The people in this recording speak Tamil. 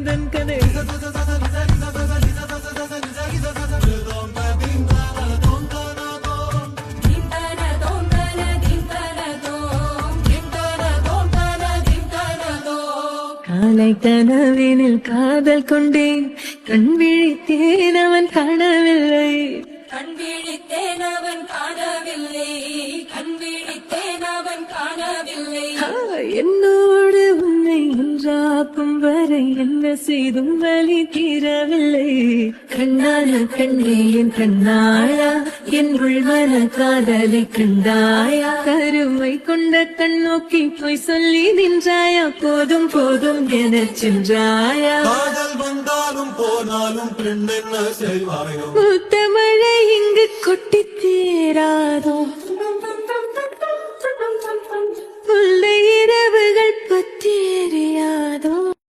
எந்தன் கதை. காலை கனவினில் காதல் கொண்டேன், கண் விழித்தேன் அவன் காணவில்லை, கண் விழித்தேன் அவன் காணவில்லை, கண் விழித்தேன் அவன் காணவில்லை. என்னோடு உன்னை ஒன்றாக்கும் வரை என்ன செய்தும் வலி தீரவில்லை. கண்ணான கண்ணே என் கண்ணாயா, என் உள்மன காதலை கண்டாயா, கருமை கொண்ட கண் நோக்கி போய் சொல்லி நின்றாயா, போதும் போதும் என சென்றாயா. காதல் வந்தாலும் போனாலும் பெண் என்ன செய்வாயோ, மூத்த மழை இங்கு கொட்டி தீராதோ, புல்லை இரவுகள் பற்றி எரியாதோ.